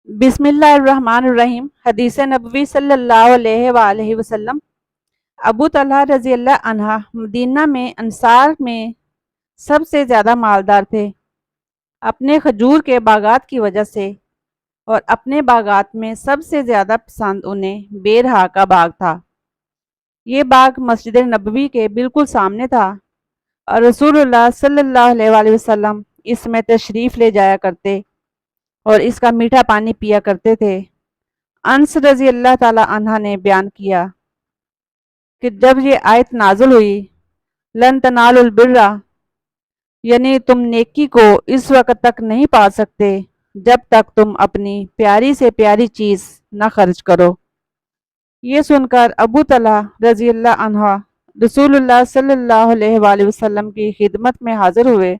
बिस्मिल्लाहिर्रहमानिर्रहीम। हदीस नबवी सल्लल्लाहु अलैहि वआलैहि वसल्लम। अबू तलहा रज़ी अल्लाह अन्हा मदीना में अंसार में सबसे ज़्यादा मालदार थे। अपने खजूर के बागात की वजह से और अपने बागात में सबसे ज़्यादा पसंद उन्हें बेरहा का बाग था। ये बाग मस्जिद नबवी के बिल्कुल सामने था और रसूलुल्लाह सल्लल्लाहु अलैहि वसल्लम इसमें तशरीफ़ ले जाया करते और इसका मीठा पानी पिया करते थे। अनस रज़ी अल्लाह ताला अन्हा ने बयान किया कि जब ये आयत नाज़िल हुई, लन तनालुल बिर्रा, यानी तुम नेकी को इस वक्त तक नहीं पा सकते जब तक तुम अपनी प्यारी से प्यारी चीज़ न खर्च करो। ये सुनकर अबू तलहा रज़ी अल्लाह अन्हा रसूलुल्लाह सल्लल्लाहु अलैहि वसल्लम की खिदमत में हाजिर हुए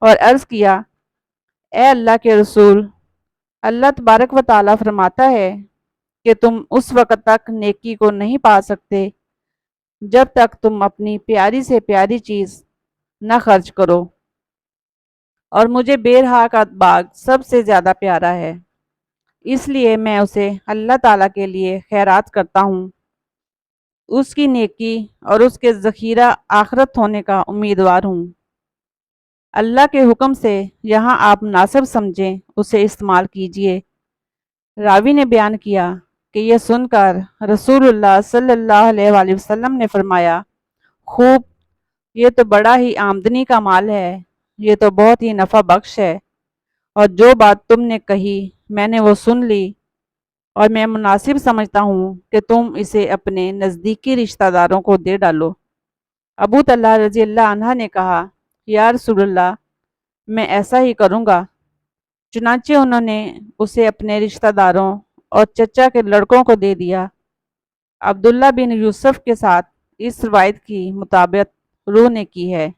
और अर्ज़ किया, ए अल्लाह के रसूल, अल्लाह तबारक व ताला फरमाता है कि तुम उस वक़्त तक नेकी को नहीं पा सकते जब तक तुम अपनी प्यारी से प्यारी चीज़ न खर्च करो, और मुझे बेरहा का बाग सबसे ज़्यादा प्यारा है, इसलिए मैं उसे अल्लाह ताला के लिए खैरात करता हूँ। उसकी नेकी और उसके ज़ख़ीरा आखिरत होने का उम्मीदवार हूँ। अल्लाह के हुक्म से यहाँ आप मुनासिब समझें उसे इस्तेमाल कीजिए। रावी ने बयान किया कि यह सुनकर रसूलुल्लाह सल्लल्लाहु अलैहि वसल्लम ने फरमाया, खूब, ये तो बड़ा ही आमदनी का माल है, ये तो बहुत ही नफ़ा बख्श है, और जो बात तुमने कही मैंने वो सुन ली, और मैं मुनासिब समझता हूँ कि तुम इसे अपने नज़दीकी रिश्तेदारों को दे डालो। अबू तलहा रज़ी अल्लाह अन्हा ने कहा, या रसूलल्लाह, मैं ऐसा ही करूँगा। चुनांचे उन्होंने उसे अपने रिश्तेदारों और चचा के लड़कों को दे दिया। अब्दुल्ला बिन यूसुफ के साथ इस रवायत की मुताबिक रूह ने की है।